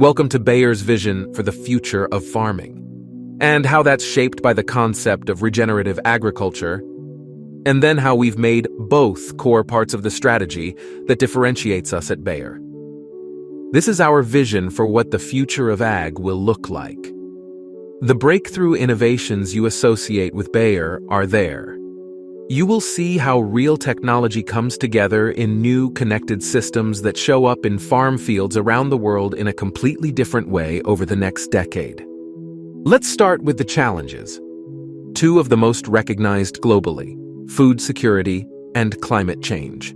Welcome to Bayer's vision for the future of farming, and how that's shaped by the concept of regenerative agriculture, and then how we've made both core parts of the strategy that differentiates us at Bayer. This is our vision for what the future of ag will look like. The breakthrough innovations you associate with Bayer are there. You will see how real technology comes together in new connected systems that show up in farm fields around the world in a completely different way over the next decade. Let's start with the challenges. Two of the most recognized globally: food security and climate change.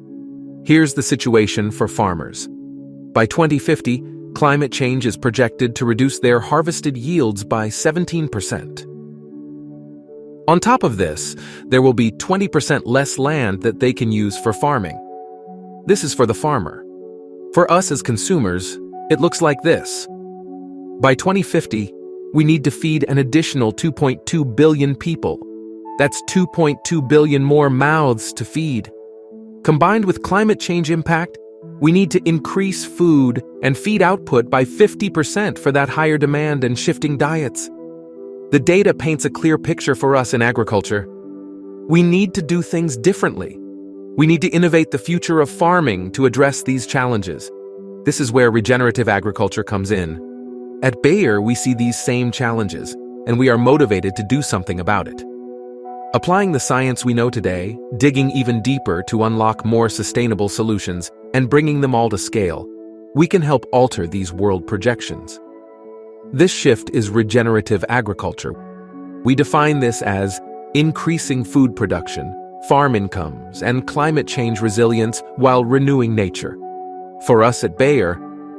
Here's the situation for farmers. By 2050, climate change is projected to reduce their harvested yields by 17%. On top of this, there will be 20% less land that they can use for farming. This is for the farmer. For us as consumers, it looks like this. By 2050, we need to feed an additional 2.2 billion people. That's 2.2 billion more mouths to feed. Combined with climate change impact, we need to increase food and feed output by 50% for that higher demand and shifting diets. The data paints a clear picture for us in agriculture. We need to do things differently. We need to innovate the future of farming to address these challenges. This is where regenerative agriculture comes in. At Bayer, we see these same challenges, and we are motivated to do something about it. Applying the science we know today, digging even deeper to unlock more sustainable solutions, and bringing them all to scale, we can help alter these world projections. This shift is regenerative agriculture. We define this as increasing food production, farm incomes, and climate change resilience while renewing nature. For us at Bayer,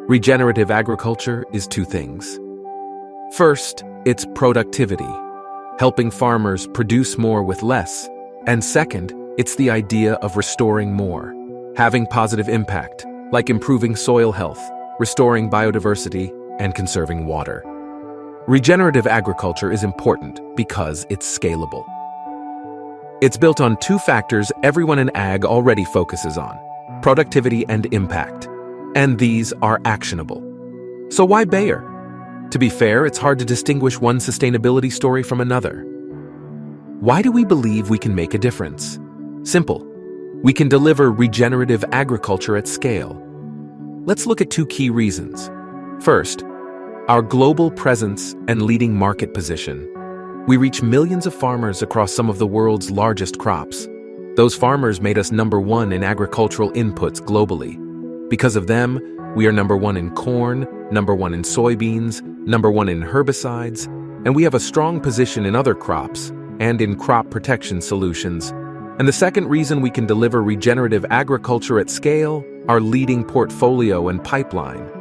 regenerative agriculture is two things. First, it's productivity, helping farmers produce more with less. And second, it's the idea of restoring more, having positive impact, like improving soil health, restoring biodiversity, and conserving water. Regenerative agriculture is important because it's scalable. It's built on two factors everyone in ag already focuses on: productivity and impact. And these are actionable. So why Bayer? To be fair, it's hard to distinguish one sustainability story from another. Why do we believe we can make a difference? Simple. We can deliver regenerative agriculture at scale. Let's look at two key reasons. First, our global presence and leading market position. We reach millions of farmers across some of the world's largest crops. Those farmers made us number one in agricultural inputs globally. Because of them, we are number one in corn, number one in soybeans, number one in herbicides, and we have a strong position in other crops and in crop protection solutions. And the second reason we can deliver regenerative agriculture at scale, our leading portfolio and pipeline.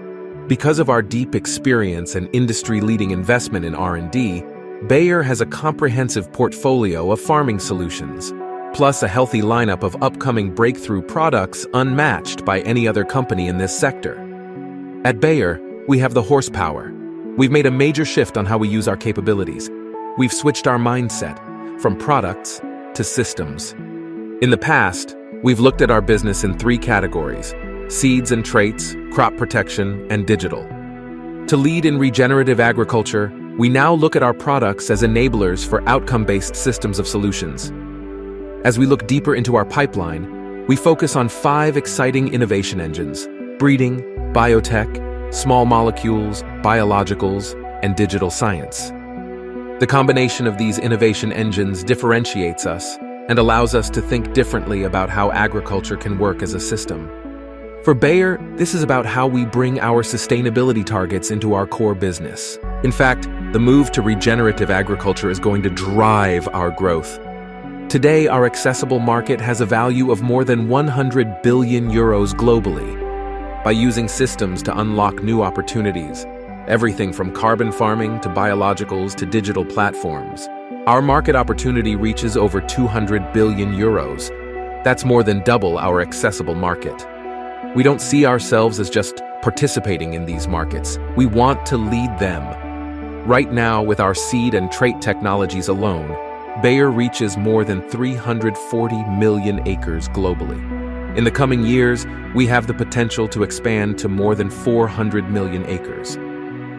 Because of our deep experience and industry-leading investment in R&D, Bayer has a comprehensive portfolio of farming solutions, plus a healthy lineup of upcoming breakthrough products unmatched by any other company in this sector. At Bayer, we have the horsepower. We've made a major shift on how we use our capabilities. We've switched our mindset from products to systems. In the past, we've looked at our business in three categories: seeds and traits, crop protection, and digital. To lead in regenerative agriculture, we now look at our products as enablers for outcome-based systems of solutions. As we look deeper into our pipeline, we focus on 5 exciting innovation engines: breeding, biotech, small molecules, biologicals, and digital science. The combination of these innovation engines differentiates us and allows us to think differently about how agriculture can work as a system. For Bayer, this is about how we bring our sustainability targets into our core business. In fact, the move to regenerative agriculture is going to drive our growth. Today, our accessible market has a value of more than 100 billion euros globally. By using systems to unlock new opportunities, everything from carbon farming to biologicals to digital platforms, our market opportunity reaches over 200 billion euros. That's more than double our accessible market. We don't see ourselves as just participating in these markets. We want to lead them. Right now, with our seed and trait technologies alone, Bayer reaches more than 340 million acres globally. In the coming years, we have the potential to expand to more than 400 million acres.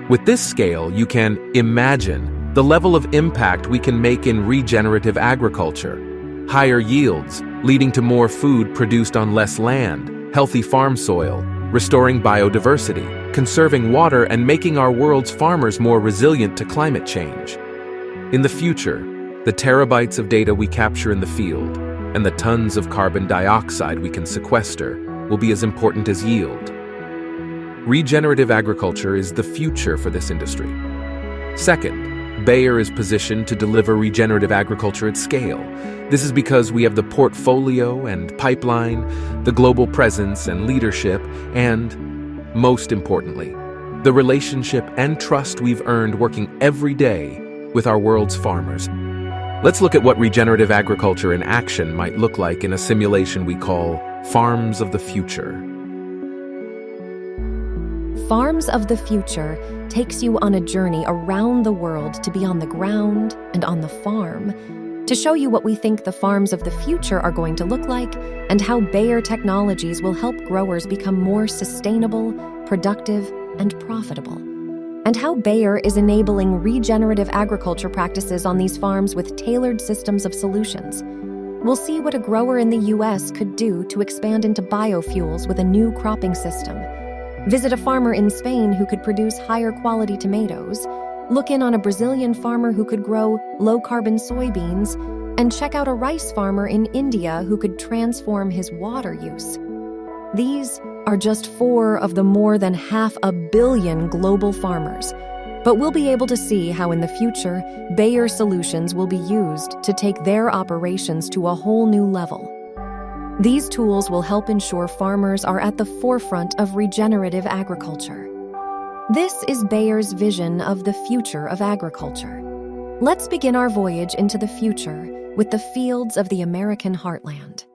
With this scale, you can imagine the level of impact we can make in regenerative agriculture. Higher yields, leading to more food produced on less land, healthy farm soil, restoring biodiversity, conserving water, and making our world's farmers more resilient to climate change. In the future, the terabytes of data we capture in the field and the tons of carbon dioxide we can sequester will be as important as yield. Regenerative agriculture is the future for this industry. Second, Bayer is positioned to deliver regenerative agriculture at scale. This is because we have the portfolio and pipeline, the global presence and leadership, and, most importantly, the relationship and trust we've earned working every day with our world's farmers. Let's look at what regenerative agriculture in action might look like in a simulation we call Farms of the Future. Farms of the Future takes you on a journey around the world to be on the ground and on the farm, to show you what we think the farms of the future are going to look like and how Bayer technologies will help growers become more sustainable, productive, and profitable, and how Bayer is enabling regenerative agriculture practices on these farms with tailored systems of solutions. We'll see what a grower in the US could do to expand into biofuels with a new cropping system. Visit a farmer in Spain who could produce higher quality tomatoes, look in on a Brazilian farmer who could grow low-carbon soybeans, and check out a rice farmer in India who could transform his water use. These are just 4 of the more than 500 million global farmers, but we'll be able to see how in the future, Bayer solutions will be used to take their operations to a whole new level. These tools will help ensure farmers are at the forefront of regenerative agriculture. This is Bayer's vision of the future of agriculture. Let's begin our voyage into the future with the fields of the American heartland.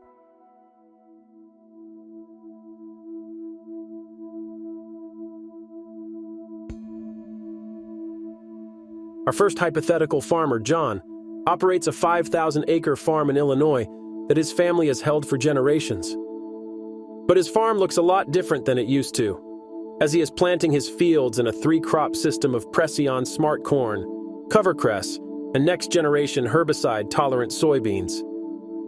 Our first hypothetical farmer, John, operates a 5,000-acre farm in Illinois that his family has held for generations. But his farm looks a lot different than it used to, as he is planting his fields in a 3-crop system of Precision smart corn, covercress, and next-generation herbicide-tolerant soybeans.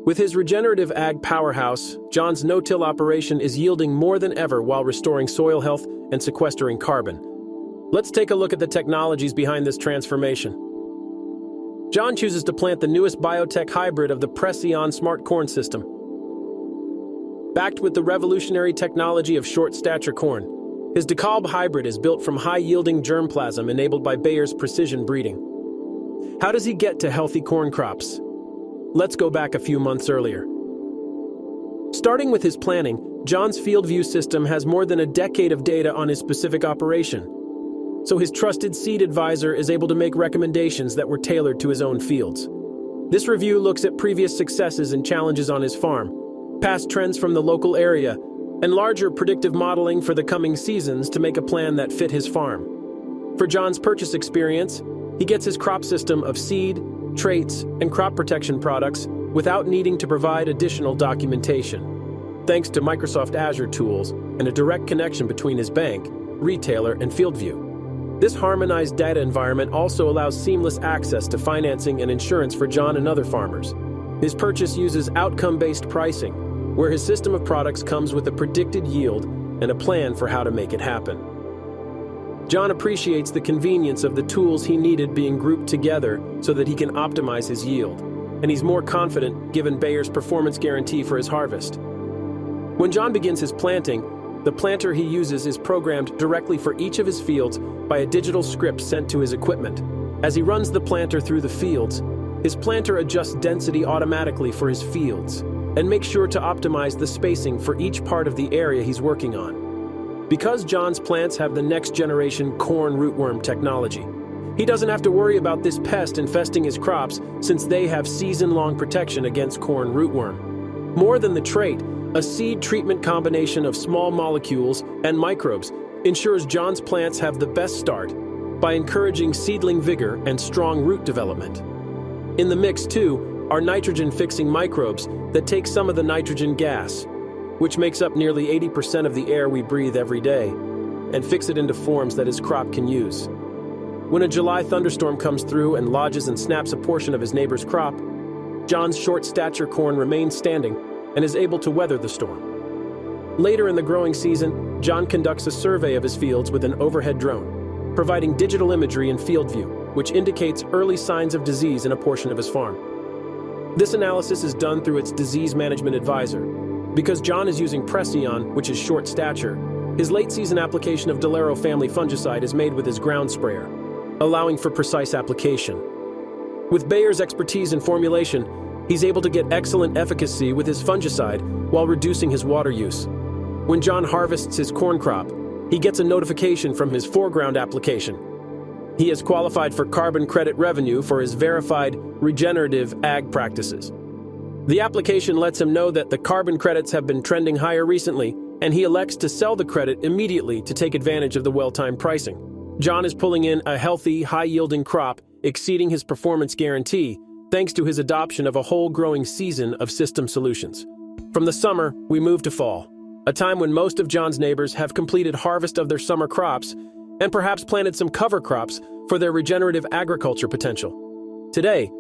With his regenerative ag powerhouse, John's no-till operation is yielding more than ever while restoring soil health and sequestering carbon. Let's take a look at the technologies behind this transformation. John chooses to plant the newest biotech hybrid of the Precision smart corn system. Backed with the revolutionary technology of short-stature corn, his DeKalb hybrid is built from high-yielding germplasm enabled by Bayer's precision breeding. How does he get to healthy corn crops? Let's go back a few months earlier. Starting with his planning, John's FieldView system has more than a decade of data on his specific operation, so his trusted seed advisor is able to make recommendations that were tailored to his own fields. This review looks at previous successes and challenges on his farm, past trends from the local area, and larger predictive modeling for the coming seasons to make a plan that fit his farm. For John's purchase experience, he gets his crop system of seed, traits, and crop protection products without needing to provide additional documentation, thanks to Microsoft Azure tools and a direct connection between his bank, retailer, and FieldView. This harmonized data environment also allows seamless access to financing and insurance for John and other farmers. His purchase uses outcome-based pricing, where his system of products comes with a predicted yield and a plan for how to make it happen. John appreciates the convenience of the tools he needed being grouped together so that he can optimize his yield, and he's more confident given Bayer's performance guarantee for his harvest. When John begins his planting, the planter he uses is programmed directly for each of his fields by a digital script sent to his equipment. As he runs the planter through the fields, his planter adjusts density automatically for his fields and makes sure to optimize the spacing for each part of the area he's working on. Because John's plants have the next-generation corn rootworm technology, he doesn't have to worry about this pest infesting his crops since they have season-long protection against corn rootworm. More than the trait, a seed treatment combination of small molecules and microbes ensures John's plants have the best start by encouraging seedling vigor and strong root development. In the mix, too, are nitrogen-fixing microbes that take some of the nitrogen gas, which makes up nearly 80% of the air we breathe every day, and fix it into forms that his crop can use. When a July thunderstorm comes through and lodges and snaps a portion of his neighbor's crop, John's short-stature corn remains standing and is able to weather the storm. Later in the growing season, John conducts a survey of his fields with an overhead drone, providing digital imagery in field view, which indicates early signs of disease in a portion of his farm. This analysis is done through its disease management advisor. Because John is using Preceon, which is short stature, his late-season application of Delero family fungicide is made with his ground sprayer, allowing for precise application. With Bayer's expertise in formulation, he's able to get excellent efficacy with his fungicide while reducing his water use. When John harvests his corn crop, he gets a notification from his foreground application. He has qualified for carbon credit revenue for his verified regenerative ag practices. The application lets him know that the carbon credits have been trending higher recently, and he elects to sell the credit immediately to take advantage of the well-timed pricing. John is pulling in a healthy, high-yielding crop, exceeding his performance guarantee, thanks to his adoption of a whole growing season of system solutions. From the summer, we move to fall, a time when most of John's neighbors have completed harvest of their summer crops and perhaps planted some cover crops for their regenerative agriculture potential. Today,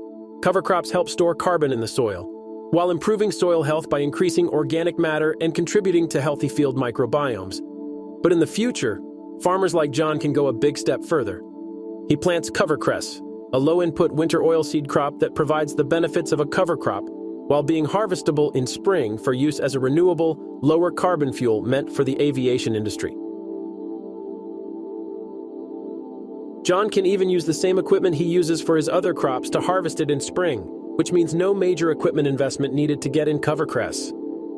cover crops help store carbon in the soil, while improving soil health by increasing organic matter and contributing to healthy field microbiomes. But in the future, farmers like John can go a big step further. He plants cover cress, a low-input winter oilseed crop that provides the benefits of a cover crop while being harvestable in spring for use as a renewable, lower-carbon fuel meant for the aviation industry. John can even use the same equipment he uses for his other crops to harvest it in spring, which means no major equipment investment needed to get in cover cress.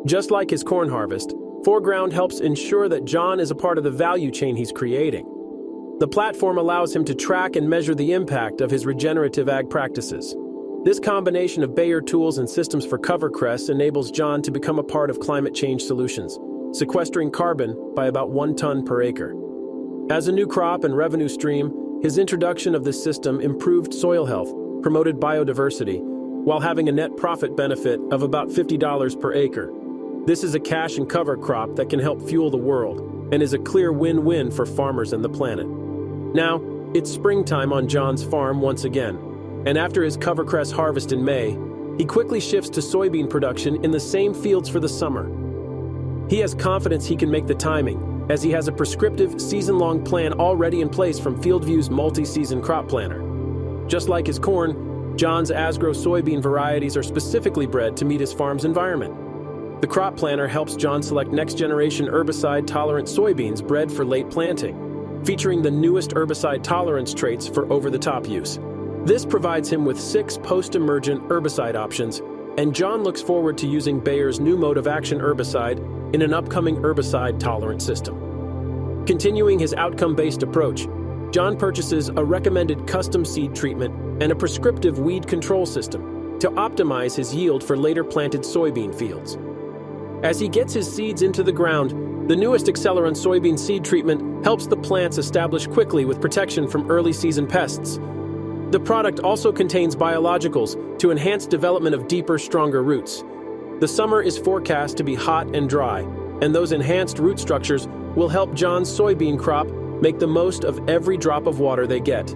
Just like his corn harvest, Foreground helps ensure that John is a part of the value chain he's creating. The platform allows him to track and measure the impact of his regenerative ag practices. This combination of Bayer tools and systems for cover cress enables John to become a part of climate change solutions, sequestering carbon by about 1 ton per acre. As a new crop and revenue stream, his introduction of this system improved soil health, promoted biodiversity, while having a net profit benefit of about $50 per acre. This is a cash and cover crop that can help fuel the world and is a clear win-win for farmers and the planet. Now, it's springtime on John's farm once again, and after his cover cress harvest in May, he quickly shifts to soybean production in the same fields for the summer. He has confidence he can make the timing, as he has a prescriptive season-long plan already in place from FieldView's multi-season crop planner. Just like his corn, John's Asgrow soybean varieties are specifically bred to meet his farm's environment. The crop planner helps John select next-generation herbicide-tolerant soybeans bred for late planting, featuring the newest herbicide tolerance traits for over-the-top use. This provides him with 6 post-emergent herbicide options, and John looks forward to using Bayer's new mode of action herbicide in an upcoming herbicide-tolerant system. Continuing his outcome-based approach, John purchases a recommended custom seed treatment and a prescriptive weed control system to optimize his yield for later planted soybean fields. As he gets his seeds into the ground, the newest Accelerant soybean seed treatment helps the plants establish quickly with protection from early season pests. The product also contains biologicals to enhance development of deeper, stronger roots. The summer is forecast to be hot and dry, and those enhanced root structures will help John's soybean crop make the most of every drop of water they get.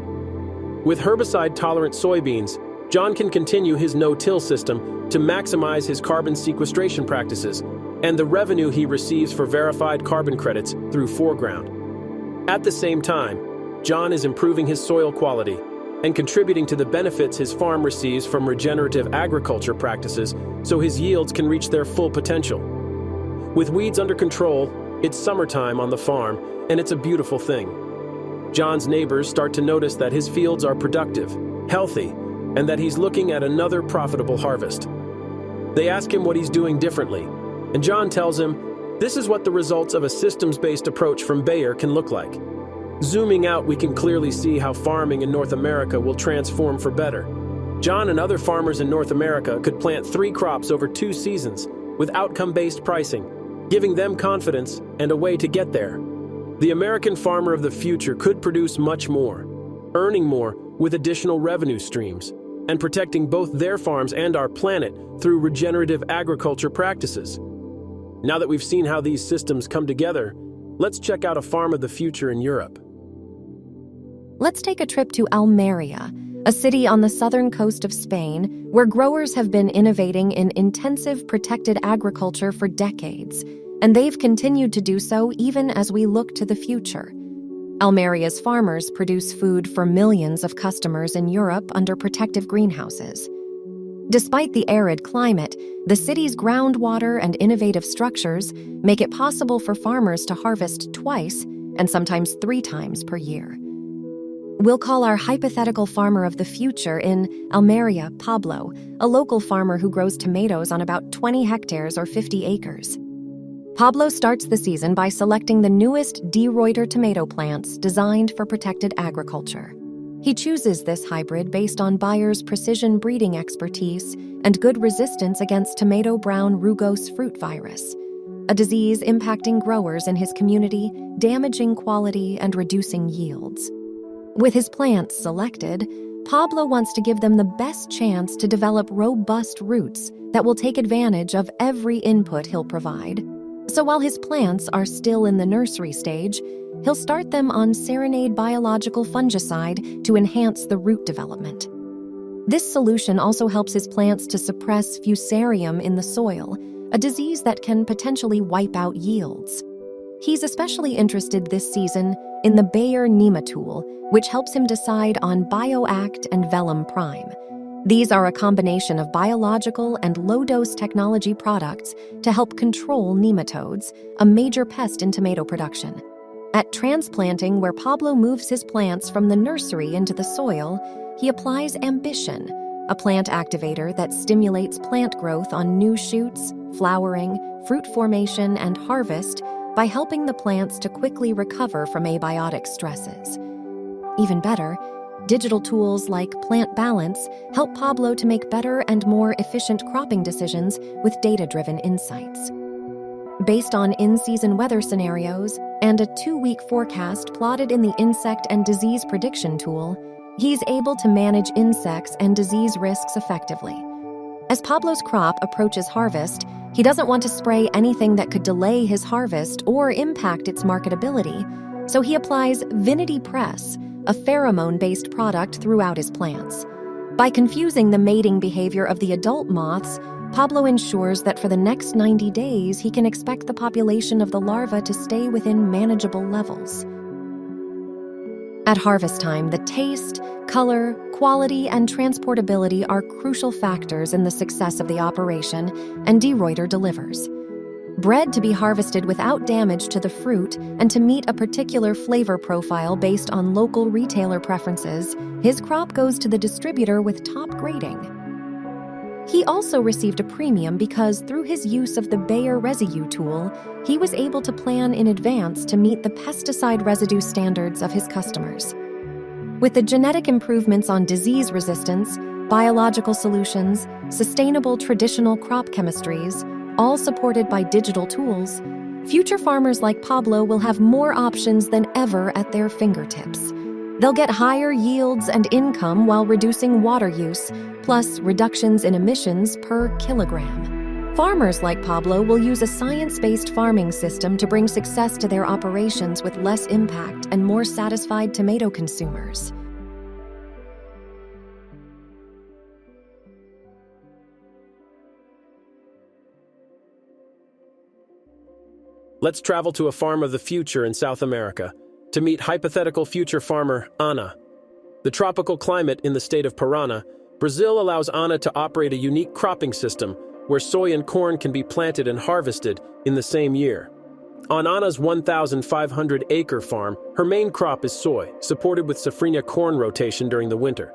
With herbicide-tolerant soybeans, John can continue his no-till system to maximize his carbon sequestration practices and the revenue he receives for verified carbon credits through Foreground. At the same time, John is improving his soil quality and contributing to the benefits his farm receives from regenerative agriculture practices so his yields can reach their full potential. With weeds under control, it's summertime on the farm, and it's a beautiful thing. John's neighbors start to notice that his fields are productive, healthy, and that he's looking at another profitable harvest. They ask him what he's doing differently, and John tells him, this is what the results of a systems-based approach from Bayer can look like. Zooming out, we can clearly see how farming in North America will transform for better. John and other farmers in North America could plant 3 crops over 2 seasons with outcome-based pricing, giving them confidence and a way to get there. The American farmer of the future could produce much more, earning more with additional revenue streams, and protecting both their farms and our planet through regenerative agriculture practices. Now that we've seen how these systems come together, Let's check out a farm of the future in Europe. Let's take a trip to Almeria, a city on the southern coast of Spain, where growers have been innovating in intensive protected agriculture for decades, and they've continued to do so even as we look to the future. Almeria's farmers produce food for millions of customers in Europe under protective greenhouses. Despite the arid climate, the city's groundwater and innovative structures make it possible for farmers to harvest twice and sometimes 3 times per year. We'll call our hypothetical farmer of the future in Almeria Pablo, a local farmer who grows tomatoes on about 20 hectares or 50 acres. Pablo starts the season by selecting the newest De Ruyter tomato plants designed for protected agriculture. He chooses this hybrid based on Bayer's precision breeding expertise and good resistance against tomato brown rugose fruit virus, a disease impacting growers in his community, damaging quality and reducing yields. With his plants selected, Pablo wants to give them the best chance to develop robust roots that will take advantage of every input he'll provide. So while his plants are still in the nursery stage, he'll start them on Serenade biological fungicide to enhance the root development. This solution also helps his plants to suppress fusarium in the soil, a disease that can potentially wipe out yields. He's especially interested this season in the Bayer Nematool, which helps him decide on BioAct and Vellum Prime. These are a combination of biological and low-dose technology products to help control nematodes, a major pest in tomato production. At transplanting, where Pablo moves his plants from the nursery into the soil, he applies Ambition, a plant activator that stimulates plant growth on new shoots, flowering, fruit formation, and harvest by helping the plants to quickly recover from abiotic stresses. Even better, digital tools like Plant Balance help Pablo to make better and more efficient cropping decisions with data-driven insights. Based on in-season weather scenarios and a 2-week forecast plotted in the Insect and Disease Prediction tool, he's able to manage insects and disease risks effectively. As Pablo's crop approaches harvest, he doesn't want to spray anything that could delay his harvest or impact its marketability, so he applies Vinity Press, a pheromone-based product throughout his plants. By confusing the mating behavior of the adult moths, Pablo ensures that for the next 90 days he can expect the population of the larvae to stay within manageable levels. At harvest time, the taste, color, quality, and transportability are crucial factors in the success of the operation, and De Ruyter delivers. Bred to be harvested without damage to the fruit and to meet a particular flavor profile based on local retailer preferences, his crop goes to the distributor with top grading. He also received a premium because through his use of the Bayer residue tool, he was able to plan in advance to meet the pesticide residue standards of his customers. With the genetic improvements on disease resistance, biological solutions, sustainable traditional crop chemistries, all supported by digital tools, future farmers like Pablo will have more options than ever at their fingertips. They'll get higher yields and income while reducing water use, plus reductions in emissions per kilogram. Farmers like Pablo will use a science-based farming system to bring success to their operations with less impact and more satisfied tomato consumers. Let's travel to a farm of the future in South America to meet hypothetical future farmer Ana. The tropical climate in the state of Parana, Brazil allows Ana to operate a unique cropping system where soy and corn can be planted and harvested in the same year. On Ana's 1,500-acre farm, her main crop is soy, supported with safrinha corn rotation during the winter.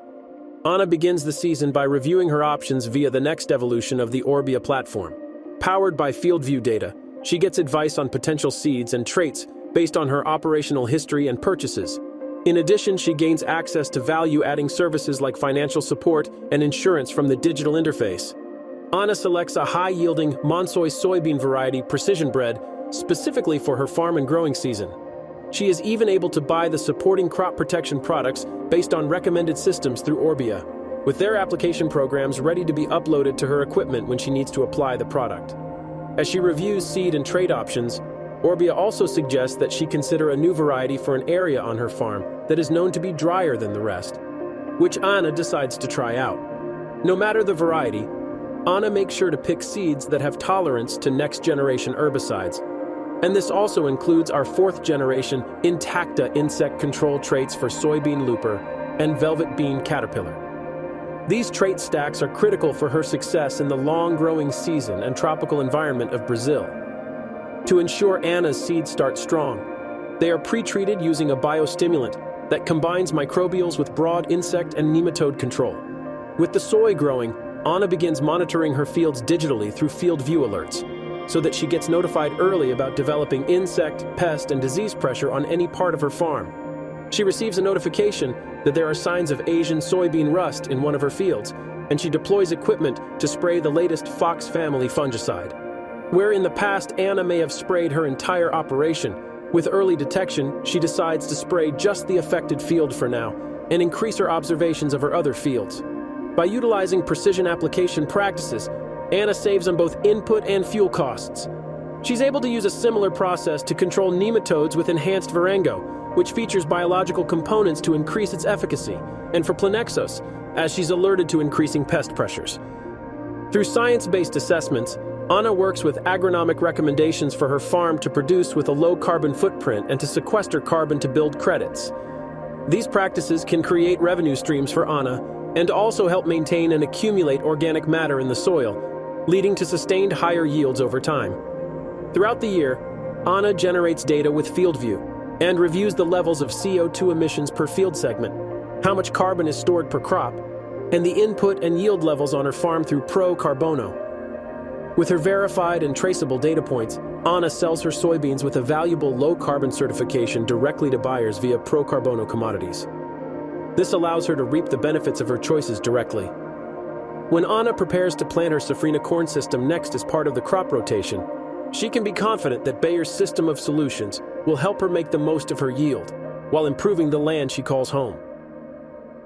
Ana begins the season by reviewing her options via the next evolution of the Orbia platform. Powered by FieldView data, she gets advice on potential seeds and traits based on her operational history and purchases. In addition, she gains access to value-adding services like financial support and insurance from the digital interface. Ana selects a high-yielding Monsoy soybean variety precision bred specifically for her farm and growing season. She is even able to buy the supporting crop protection products based on recommended systems through Orbia, with their application programs ready to be uploaded to her equipment when she needs to apply the product. As she reviews seed and trait options, Orbia also suggests that she consider a new variety for an area on her farm that is known to be drier than the rest, which Anna decides to try out. No matter the variety, Anna makes sure to pick seeds that have tolerance to next-generation herbicides. And this also includes our fourth-generation Intacta insect control traits for soybean looper and velvet bean caterpillar. These trait stacks are critical for her success in the long-growing season and tropical environment of Brazil. To ensure Anna's seeds start strong, they are pre-treated using a biostimulant that combines microbials with broad insect and nematode control. With the soy growing, Anna begins monitoring her fields digitally through field view alerts, so that she gets notified early about developing insect, pest, and disease pressure on any part of her farm. She receives a notification that there are signs of Asian soybean rust in one of her fields, and she deploys equipment to spray the latest Fox family fungicide. Where in the past Anna may have sprayed her entire operation, with early detection, she decides to spray just the affected field for now and increase her observations of her other fields. By utilizing precision application practices, Anna saves on both input and fuel costs. She's able to use a similar process to control nematodes with enhanced Virango, which features biological components to increase its efficacy, and for Planexos, as she's alerted to increasing pest pressures. Through science-based assessments, Anna works with agronomic recommendations for her farm to produce with a low carbon footprint and to sequester carbon to build credits. These practices can create revenue streams for Anna and also help maintain and accumulate organic matter in the soil, leading to sustained higher yields over time. Throughout the year, Anna generates data with FieldView and reviews the levels of CO2 emissions per field segment, how much carbon is stored per crop, and the input and yield levels on her farm through Pro Carbono. With her verified and traceable data points, Anna sells her soybeans with a valuable low-carbon certification directly to buyers via Pro Carbono commodities. This allows her to reap the benefits of her choices directly. When Anna prepares to plant her safrinha corn system next as part of the crop rotation, she can be confident that Bayer's system of solutions will help her make the most of her yield, while improving the land she calls home.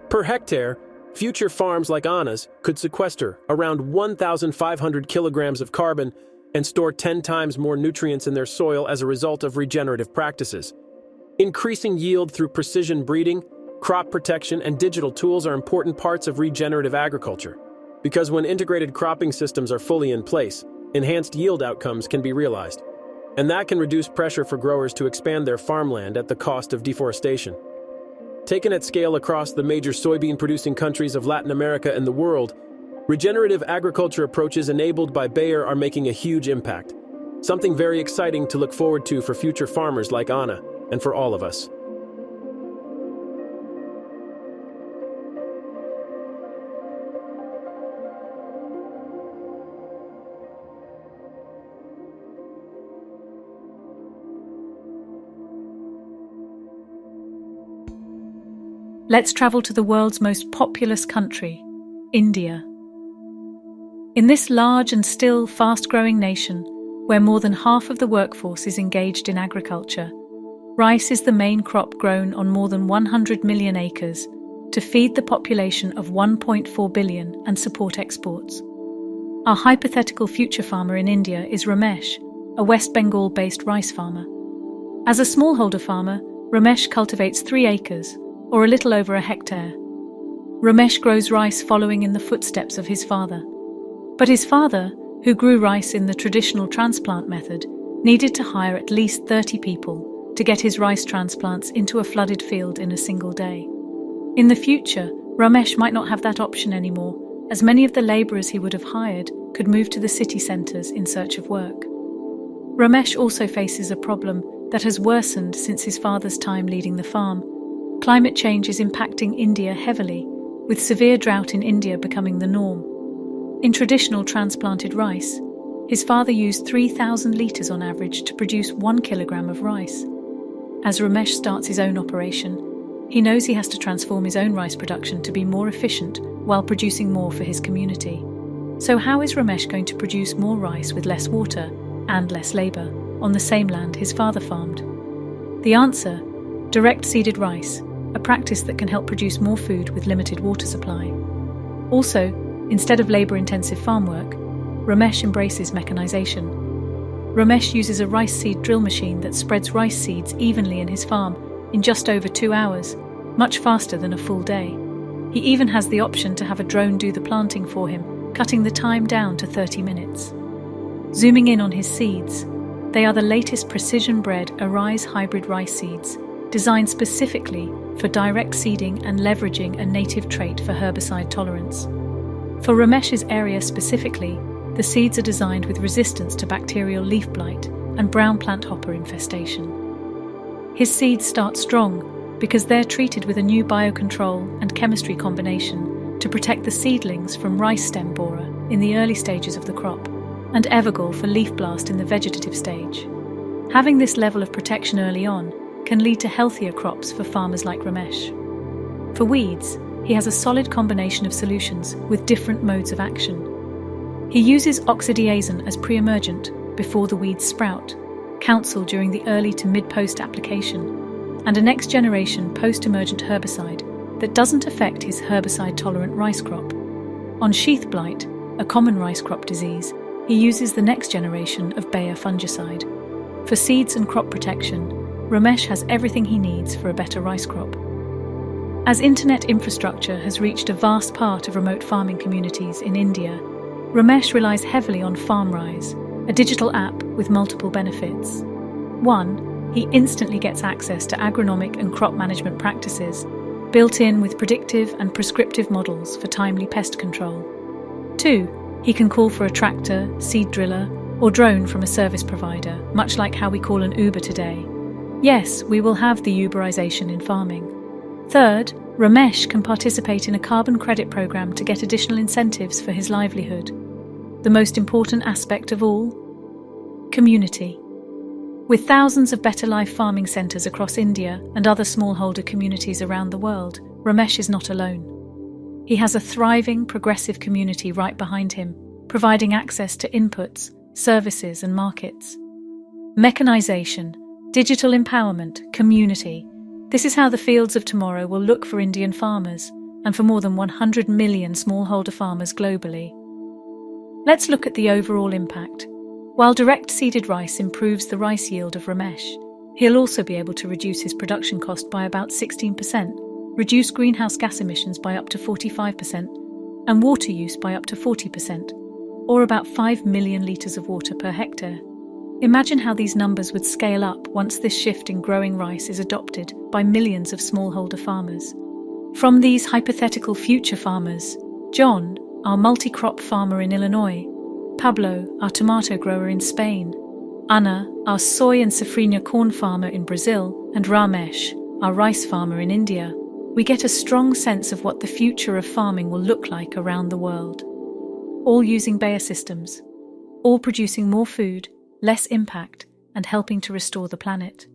Per hectare, future farms like Anna's could sequester around 1,500 kilograms of carbon and store 10 times more nutrients in their soil as a result of regenerative practices. Increasing yield through precision breeding, crop protection, and digital tools are important parts of regenerative agriculture, because when integrated cropping systems are fully in place, enhanced yield outcomes can be realized, and that can reduce pressure for growers to expand their farmland at the cost of deforestation. Taken at scale across the major soybean-producing countries of Latin America and the world, regenerative agriculture approaches enabled by Bayer are making a huge impact, something very exciting to look forward to for future farmers like Anna and for all of us. Let's travel to the world's most populous country, India. In this large and still fast-growing nation, where more than half of the workforce is engaged in agriculture, rice is the main crop grown on more than 100 million acres to feed the population of 1.4 billion and support exports. Our hypothetical future farmer in India is Ramesh, a West Bengal-based rice farmer. As a smallholder farmer, Ramesh cultivates 3 acres, or a little over a hectare. Ramesh grows rice following in the footsteps of his father. But his father, who grew rice in the traditional transplant method, needed to hire at least 30 people to get his rice transplants into a flooded field in a single day. In the future, Ramesh might not have that option anymore, as many of the labourers he would have hired could move to the city centres in search of work. Ramesh also faces a problem that has worsened since his father's time leading the farm. Climate change is impacting India heavily, with severe drought in India becoming the norm. In traditional transplanted rice, his father used 3,000 litres on average to produce 1 kilogram of rice. As Ramesh starts his own operation, he knows he has to transform his own rice production to be more efficient while producing more for his community. So how is Ramesh going to produce more rice with less water and less labour on the same land his father farmed? The answer: direct seeded rice, a practice that can help produce more food with limited water supply. Also, instead of labour-intensive farm work, Ramesh embraces mechanisation. Ramesh uses a rice seed drill machine that spreads rice seeds evenly in his farm in just over 2 hours, much faster than a full day. He even has the option to have a drone do the planting for him, cutting the time down to 30 minutes. Zooming in on his seeds, they are the latest precision-bred Arise hybrid rice seeds, designed specifically for direct seeding and leveraging a native trait for herbicide tolerance. For Ramesh's area specifically, the seeds are designed with resistance to bacterial leaf blight and brown plant hopper infestation. His seeds start strong because they're treated with a new biocontrol and chemistry combination to protect the seedlings from rice stem borer in the early stages of the crop, and Evergall for leaf blast in the vegetative stage. Having this level of protection early on can lead to healthier crops for farmers like Ramesh. For weeds, he has a solid combination of solutions with different modes of action. He uses oxidizone as pre-emergent before the weeds sprout, counsel during the early to mid-post application, and a next-generation post-emergent herbicide that doesn't affect his herbicide-tolerant rice crop. On sheath blight, a common rice crop disease, he uses the next generation of Bayer fungicide. For seeds and crop protection, Ramesh has everything he needs for a better rice crop. As internet infrastructure has reached a vast part of remote farming communities in India, Ramesh relies heavily on FarmRise, a digital app with multiple benefits. 1. He instantly gets access to agronomic and crop management practices, built in with predictive and prescriptive models for timely pest control. 2. He can call for a tractor, seed driller, or drone from a service provider, much like how we call an Uber today. Yes, we will have the Uberization in farming. Third, Ramesh can participate in a carbon credit program to get additional incentives for his livelihood. The most important aspect of all? Community. With thousands of Better Life farming centres across India and other smallholder communities around the world, Ramesh is not alone. He has a thriving, progressive community right behind him, providing access to inputs, services and markets. Mechanisation, digital empowerment, community. This is how the fields of tomorrow will look for Indian farmers and for more than 100 million smallholder farmers globally. Let's look at the overall impact. While direct seeded rice improves the rice yield of Ramesh, he'll also be able to reduce his production cost by about 16%, reduce greenhouse gas emissions by up to 45%, and water use by up to 40%, or about 5 million litres of water per hectare. Imagine how these numbers would scale up once this shift in growing rice is adopted by millions of smallholder farmers. From these hypothetical future farmers, John, our multi-crop farmer in Illinois, Pablo, our tomato grower in Spain, Anna, our soy and safrinha corn farmer in Brazil, and Ramesh, our rice farmer in India, we get a strong sense of what the future of farming will look like around the world. All using Bayer systems, all producing more food, less impact, and helping to restore the planet.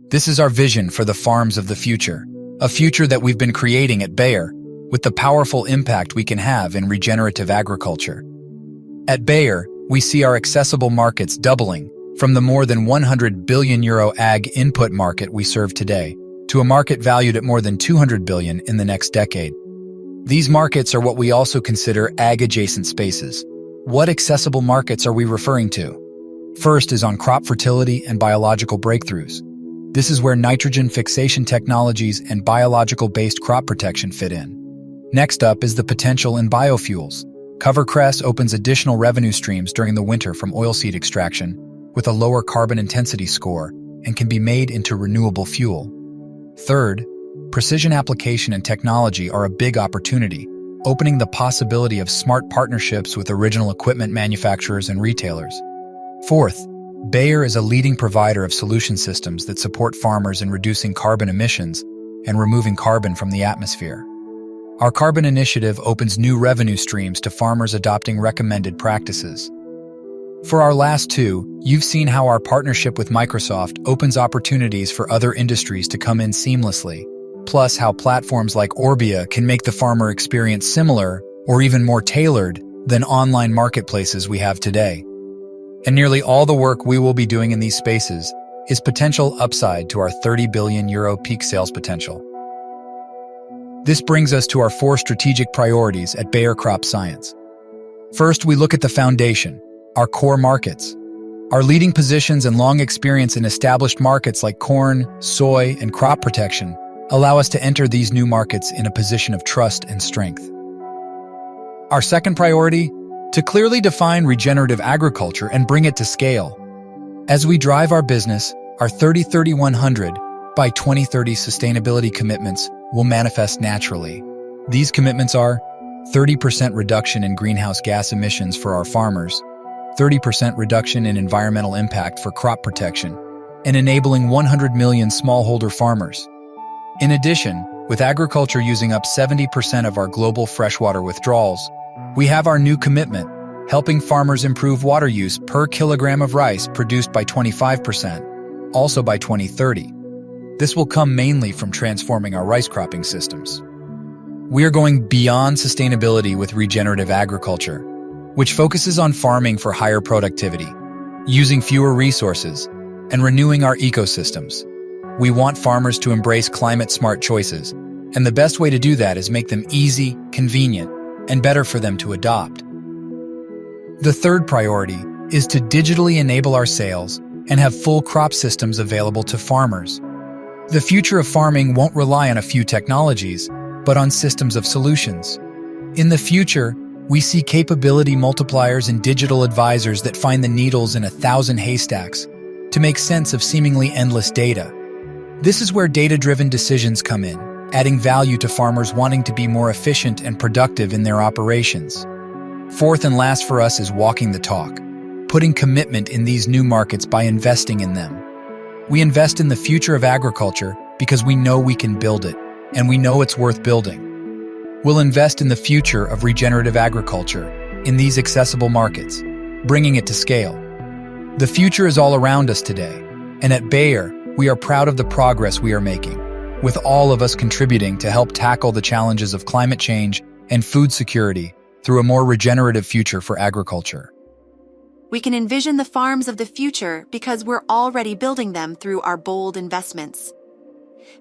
This is our vision for the farms of the future, a future that we've been creating at Bayer, with the powerful impact we can have in regenerative agriculture. At Bayer, we see our accessible markets doubling from the more than €100 billion ag input market we serve today to a market valued at more than $200 billion in the next decade. These markets are what we also consider ag-adjacent spaces. What accessible markets are we referring to? First is on crop fertility and biological breakthroughs. This is where nitrogen fixation technologies and biological-based crop protection fit in. Next up is the potential in biofuels. Covercress opens additional revenue streams during the winter from oilseed extraction with a lower carbon intensity score and can be made into renewable fuel. Third, precision application and technology are a big opportunity, opening the possibility of smart partnerships with original equipment manufacturers and retailers. Fourth, Bayer is a leading provider of solution systems that support farmers in reducing carbon emissions and removing carbon from the atmosphere. Our carbon initiative opens new revenue streams to farmers adopting recommended practices. For our last two, you've seen how our partnership with Microsoft opens opportunities for other industries to come in seamlessly, plus how platforms like Orbia can make the farmer experience similar or even more tailored than online marketplaces we have today. And nearly all the work we will be doing in these spaces is potential upside to our €30 billion peak sales potential. This brings us to our 4 strategic priorities at Bayer Crop Science. First, we look at the foundation, our core markets. Our leading positions and long experience in established markets like corn, soy, and crop protection allow us to enter these new markets in a position of trust and strength. Our second priority, to clearly define regenerative agriculture and bring it to scale. As we drive our business, our 30-30-100 by 2030 sustainability commitments will manifest naturally. These commitments are 30% reduction in greenhouse gas emissions for our farmers, 30% reduction in environmental impact for crop protection, and enabling 100 million smallholder farmers. In addition, with agriculture using up 70% of our global freshwater withdrawals, we have our new commitment, helping farmers improve water use per kilogram of rice produced by 25%, also by 2030. This will come mainly from transforming our rice cropping systems. We are going beyond sustainability with regenerative agriculture, which focuses on farming for higher productivity, using fewer resources, and renewing our ecosystems. We want farmers to embrace climate-smart choices, and the best way to do that is make them easy, convenient, and better for them to adopt. The third priority is to digitally enable our sales and have full crop systems available to farmers. The future of farming won't rely on a few technologies, but on systems of solutions. In the future, we see capability multipliers and digital advisors that find the needles in 1,000 haystacks to make sense of seemingly endless data. This is where data-driven decisions come in, adding value to farmers wanting to be more efficient and productive in their operations. Fourth and last for us is walking the talk, putting commitment in these new markets by investing in them. We invest in the future of agriculture because we know we can build it, and we know it's worth building. We'll invest in the future of regenerative agriculture in these accessible markets, bringing it to scale. The future is all around us today, and at Bayer, we are proud of the progress we are making, with all of us contributing to help tackle the challenges of climate change and food security through a more regenerative future for agriculture. We can envision the farms of the future because we're already building them through our bold investments.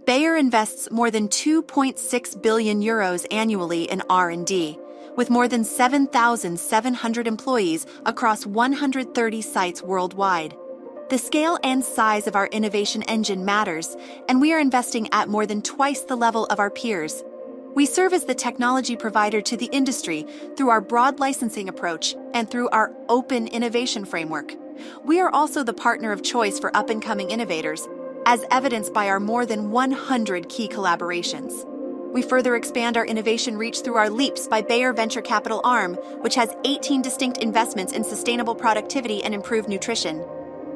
Bayer invests more than 2.6 billion euros annually in R&D, with more than 7,700 employees across 130 sites worldwide. The scale and size of our innovation engine matters, and we are investing at more than twice the level of our peers. We serve as the technology provider to the industry through our broad licensing approach and through our open innovation framework. We are also the partner of choice for up-and-coming innovators, as evidenced by our more than 100 key collaborations. We further expand our innovation reach through our Leaps by Bayer Venture Capital arm, which has 18 distinct investments in sustainable productivity and improved nutrition.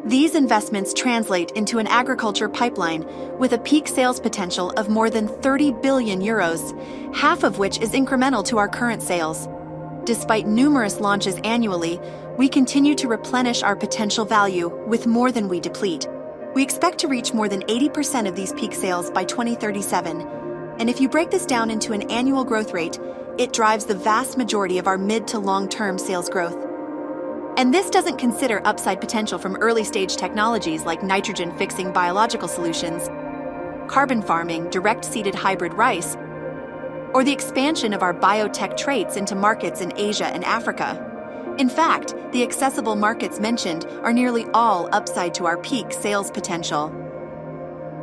These investments translate into an agriculture pipeline with a peak sales potential of more than 30 billion euros, half of which is incremental to our current sales. Despite numerous launches annually, we continue to replenish our potential value with more than we deplete. We expect to reach more than 80% of these peak sales by 2037. And if you break this down into an annual growth rate, it drives the vast majority of our mid to long-term sales growth. And this doesn't consider upside potential from early-stage technologies like nitrogen-fixing biological solutions, carbon farming, direct-seeded hybrid rice, or the expansion of our biotech traits into markets in Asia and Africa. In fact, the accessible markets mentioned are nearly all upside to our peak sales potential.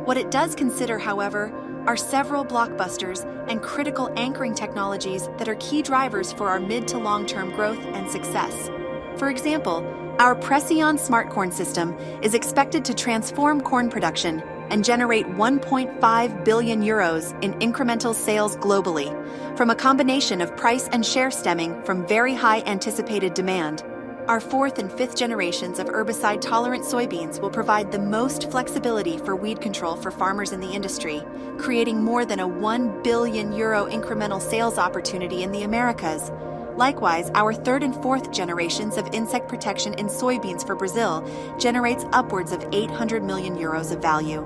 What it does consider, however, are several blockbusters and critical anchoring technologies that are key drivers for our mid to long-term growth and success. For example, our Preceon Smart Corn system is expected to transform corn production and generate 1.5 billion euros in incremental sales globally, from a combination of price and share stemming from very high anticipated demand. Our fourth and fifth generations of herbicide-tolerant soybeans will provide the most flexibility for weed control for farmers in the industry, creating more than a 1 billion euro incremental sales opportunity in the Americas. Likewise, our third and fourth generations of insect protection in soybeans for Brazil generates upwards of 800 million euros of value.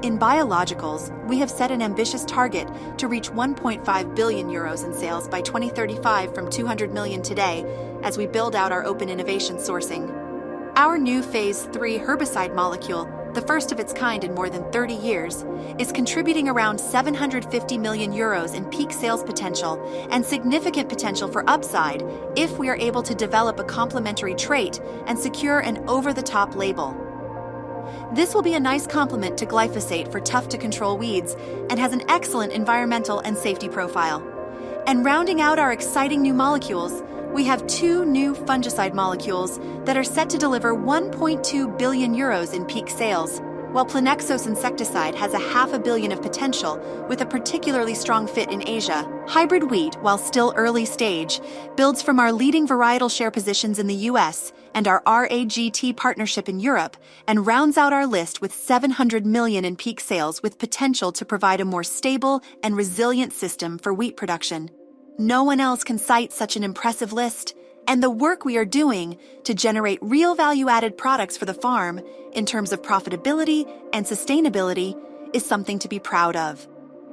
In biologicals, we have set an ambitious target to reach 1.5 billion euros in sales by 2035 from 200 million today as we build out our open innovation sourcing. Our new Phase 3 herbicide molecule the first of its kind in more than 30 years, is contributing around 750 million euros in peak sales potential and significant potential for upside if we are able to develop a complementary trait and secure an over-the-top label. This will be a nice complement to glyphosate for tough-to-control weeds and has an excellent environmental and safety profile. And rounding out our exciting new molecules, we have 2 new fungicide molecules that are set to deliver 1.2 billion euros in peak sales, while Plenexos insecticide has 500 million of potential with a particularly strong fit in Asia. Hybrid wheat, while still early stage, builds from our leading varietal share positions in the US and our RAGT partnership in Europe, and rounds out our list with 700 million in peak sales with potential to provide a more stable and resilient system for wheat production. No one else can cite such an impressive list, and the work we are doing to generate real value-added products for the farm in terms of profitability and sustainability is something to be proud of.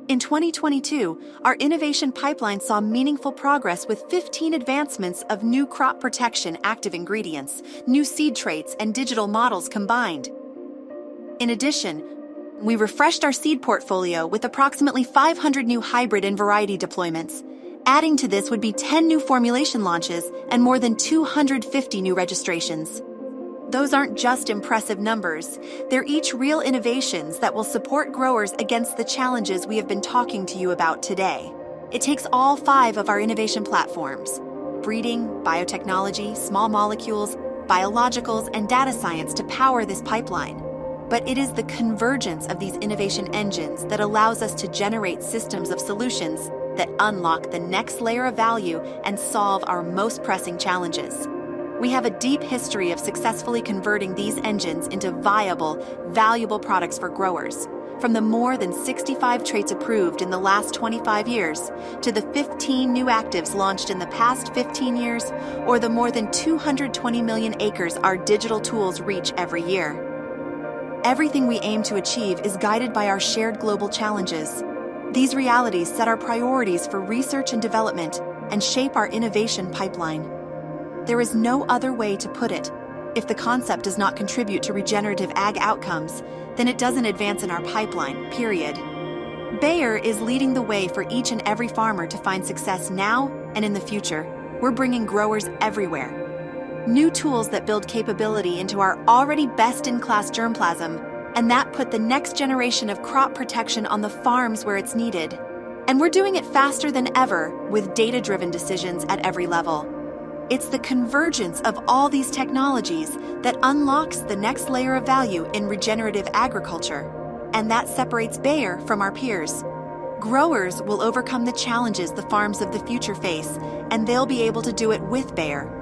In 2022, our innovation pipeline saw meaningful progress with 15 advancements of new crop protection active ingredients, new seed traits, and digital models combined. In addition, we refreshed our seed portfolio with approximately 500 new hybrid and variety deployments. Adding to this would be 10 new formulation launches and more than 250 new registrations. Those aren't just impressive numbers, they're each real innovations that will support growers against the challenges we have been talking to you about today. It takes all 5 of our innovation platforms: breeding, biotechnology, small molecules, biologicals, and data science to power this pipeline. But it is the convergence of these innovation engines that allows us to generate systems of solutions that unlock the next layer of value and solve our most pressing challenges. We have a deep history of successfully converting these engines into viable, valuable products for growers, from the more than 65 traits approved in the last 25 years, to the 15 new actives launched in the past 15 years, or the more than 220 million acres our digital tools reach every year. Everything we aim to achieve is guided by our shared global challenges. These realities set our priorities for research and development and shape our innovation pipeline. There is no other way to put it. If the concept does not contribute to regenerative ag outcomes, then it doesn't advance in our pipeline, period. Bayer is leading the way for each and every farmer to find success now and in the future. We're bringing growers everywhere new tools that build capability into our already best-in-class germplasm, and that put the next generation of crop protection on the farms where it's needed. And we're doing it faster than ever with data-driven decisions at every level. It's the convergence of all these technologies that unlocks the next layer of value in regenerative agriculture, and that separates Bayer from our peers. Growers will overcome the challenges the farms of the future face, and they'll be able to do it with Bayer.